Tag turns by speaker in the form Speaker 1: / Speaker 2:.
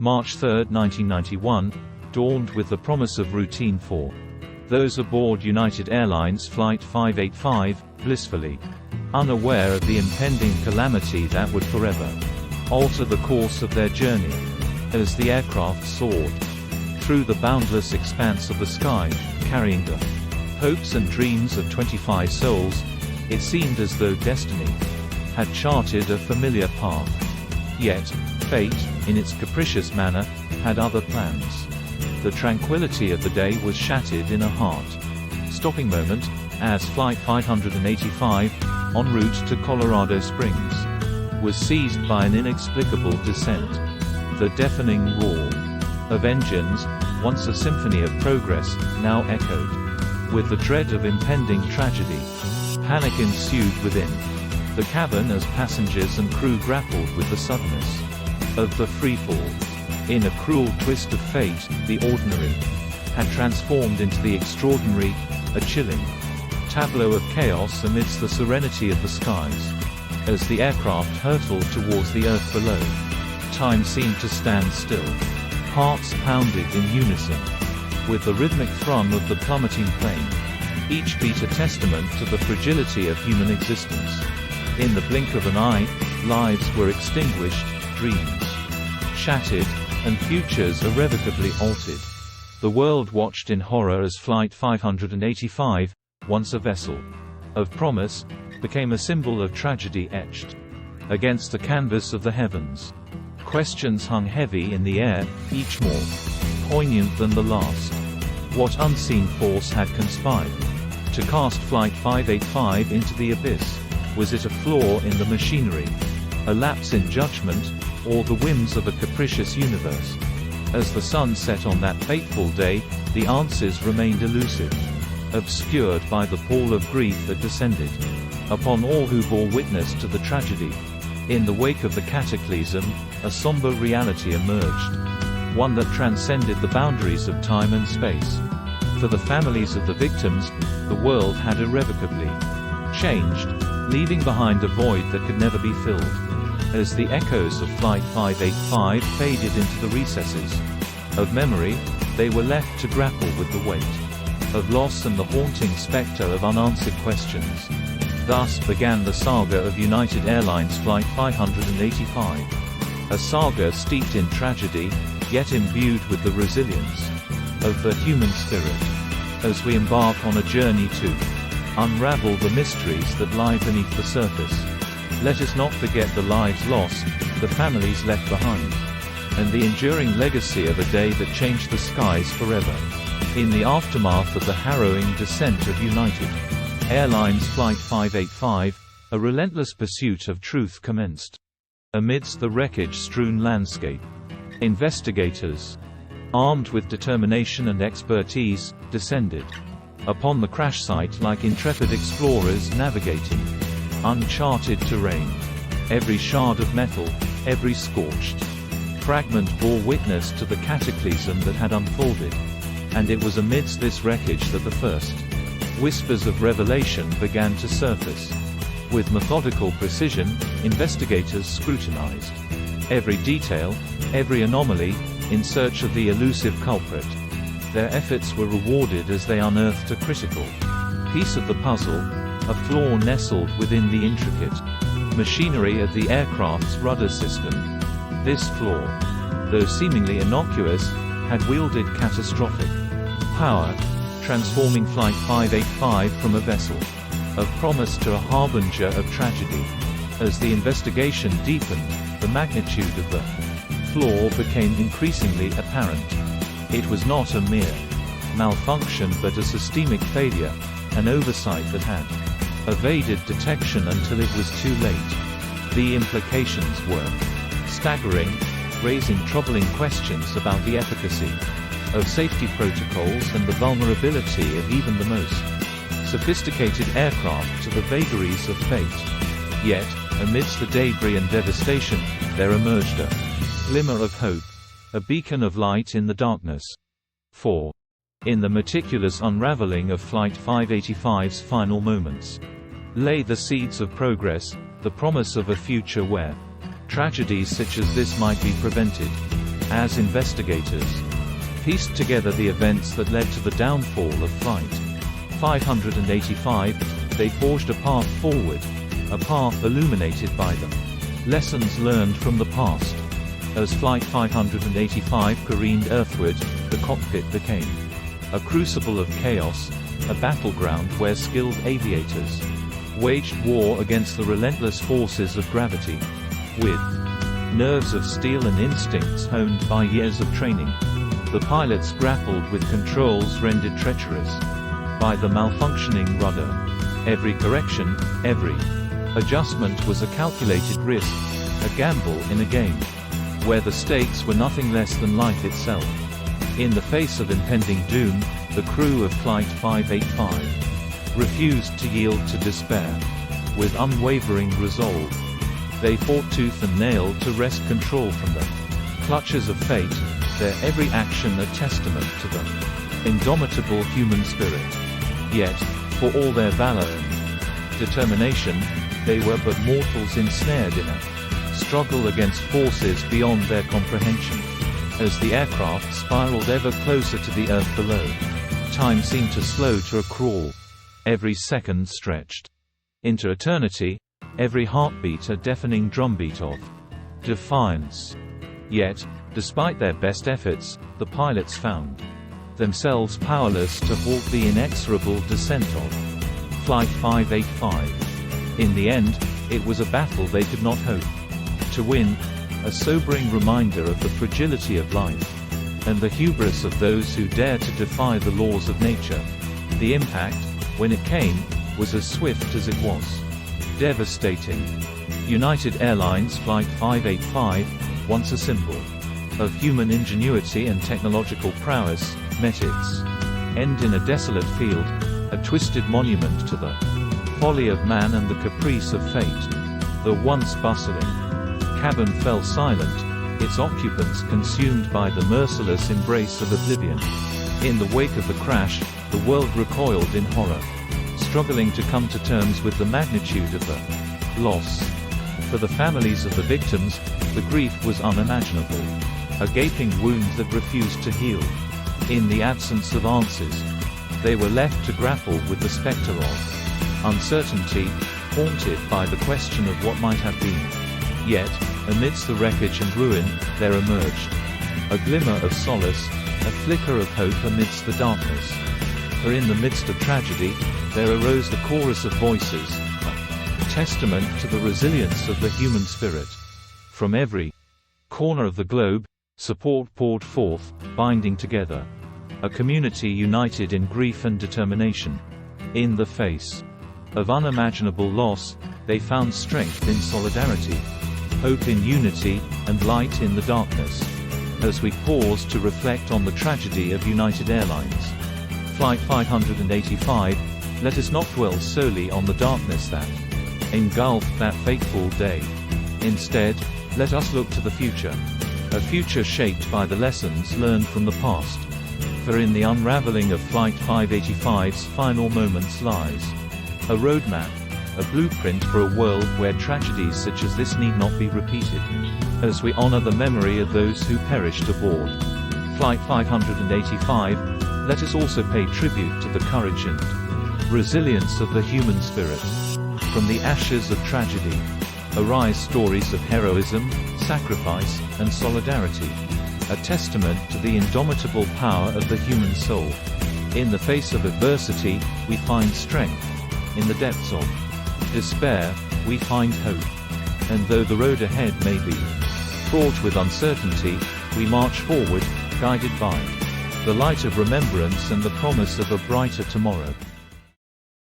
Speaker 1: March 3, 1991, dawned with the promise of routine for those aboard United Airlines Flight 585, blissfully unaware of the impending calamity that would forever alter the course of their journey. As the aircraft soared through the boundless expanse of the sky, carrying the hopes and dreams of 25 souls, it seemed as though destiny had charted a familiar path. Yet, fate, in its capricious manner, had other plans. The tranquility of the day was shattered in a heart-stopping moment, as Flight 585, en route to Colorado Springs, was seized by an inexplicable descent. The deafening roar of engines, once a symphony of progress, now echoed with the dread of impending tragedy. Panic ensued within the cabin as passengers and crew grappled with the suddenness of the freefall. In a cruel twist of fate, the ordinary had transformed into the extraordinary, a chilling tableau of chaos amidst the serenity of the skies. As the aircraft hurtled towards the earth below, time seemed to stand still. Hearts pounded in unison with the rhythmic thrum of the plummeting plane, each beat a testament to the fragility of human existence. In the blink of an eye, lives were extinguished, dreams shattered, and futures irrevocably altered. The world watched in horror as Flight 585, once a vessel of promise, became a symbol of tragedy etched against the canvas of the heavens. Questions hung heavy in the air, each more poignant than the last. What unseen force had conspired to cast Flight 585 into the abyss? Was it a flaw in the machinery, a lapse in judgment, or the whims of a capricious universe? As the sun set on that fateful day, the answers remained elusive, obscured by the pall of grief that descended upon all who bore witness to the tragedy. In the wake of the cataclysm, a somber reality emerged, one that transcended the boundaries of time and space. For the families of the victims, the world had irrevocably changed, leaving behind a void that could never be filled. As the echoes of Flight 585 faded into the recesses of memory, they were left to grapple with the weight of loss and the haunting specter of unanswered questions. Thus began the saga of United Airlines Flight 585. A saga steeped in tragedy, yet imbued with the resilience of the human spirit. As we embark on a journey to unravel the mysteries that lie beneath the surface, let us not forget the lives lost, the families left behind, and the enduring legacy of a day that changed the skies forever. In the aftermath of the harrowing descent of United Airlines Flight 585, a relentless pursuit of truth commenced. Amidst the wreckage-strewn landscape, investigators, armed with determination and expertise, descended upon the crash site like intrepid explorers navigating uncharted terrain. Every shard of metal, every scorched fragment bore witness to the cataclysm that had unfolded. And it was amidst this wreckage that the first whispers of revelation began to surface. With methodical precision, investigators scrutinized every detail, every anomaly, in search of the elusive culprit. Their efforts were rewarded as they unearthed a critical piece of the puzzle, a flaw nestled within the intricate machinery of the aircraft's rudder system. This flaw, though seemingly innocuous, had wielded catastrophic power, transforming Flight 585 from a vessel of promise to a harbinger of tragedy. As the investigation deepened, the magnitude of the flaw became increasingly apparent. It was not a mere malfunction but a systemic failure, an oversight that had evaded detection until it was too late. The implications were staggering, raising troubling questions about the efficacy of safety protocols and the vulnerability of even the most sophisticated aircraft to the vagaries of fate. Yet, amidst the debris and devastation, there emerged a glimmer of hope, a beacon of light in the darkness. For in the meticulous unraveling of Flight 585's final moments lay the seeds of progress, the promise of a future where tragedies such as this might be prevented. as investigators pieced together the events that led to the downfall of Flight 585, they forged a path forward, a path illuminated by the lessons learned from the past. As Flight 585 careened earthward, the cockpit became a crucible of chaos, a battleground where skilled aviators waged war against the relentless forces of gravity. With nerves of steel and instincts honed by years of training, the pilots grappled with controls rendered treacherous by the malfunctioning rudder. Every correction, every adjustment was a calculated risk, a gamble in a game where the stakes were nothing less than life itself. In the face of impending doom, the crew of Flight 585 refused to yield to despair. With unwavering resolve, they fought tooth and nail to wrest control from the clutches of fate, their every action a testament to the indomitable human spirit. Yet, for all their valor and determination, they were but mortals ensnared in a struggle against forces beyond their comprehension. As the aircraft spiraled ever closer to the earth below, time seemed to slow to a crawl. Every second stretched into eternity, every heartbeat a deafening drumbeat of defiance. Yet, despite their best efforts, the pilots found themselves powerless to halt the inexorable descent of Flight 585. In the end, it was a battle they could not hope to win, a sobering reminder of the fragility of life, and the hubris of those who dare to defy the laws of nature. The impact, when it came, was as swift as it was devastating. United Airlines Flight 585, once a symbol of human ingenuity and technological prowess, met its end in a desolate field, a twisted monument to the folly of man and the caprice of fate. The once bustling cabin fell silent, its occupants consumed by the merciless embrace of oblivion. In the wake of the crash, the world recoiled in horror, struggling to come to terms with the magnitude of the loss. For the families of the victims, the grief was unimaginable, a gaping wound that refused to heal. In the absence of answers, they were left to grapple with the specter of uncertainty, haunted by the question of what might have been. Yet, amidst the wreckage and ruin, there emerged a glimmer of solace, a flicker of hope amidst the darkness. For in the midst of tragedy, there arose the chorus of voices, a testament to the resilience of the human spirit. From every corner of the globe, support poured forth, binding together a community united in grief and determination. In the face of unimaginable loss, they found strength in solidarity, hope in unity, and light in the darkness. As we pause to reflect on the tragedy of United Airlines Flight 585, let us not dwell solely on the darkness that engulfed that fateful day. Instead, let us look to the future, a future shaped by the lessons learned from the past. For in the unraveling of Flight 585's final moments lies a roadmap, a blueprint for a world where tragedies such as this need not be repeated. As we honor the memory of those who perished aboard Flight 585, let us also pay tribute to the courage and resilience of the human spirit. From the ashes of tragedy arise stories of heroism, sacrifice, and solidarity, a testament to the indomitable power of the human soul. In the face of adversity, we find strength. In the depths of despair, we find hope. And though the road ahead may be fraught with uncertainty, we march forward, guided by the light of remembrance and the promise of a brighter tomorrow.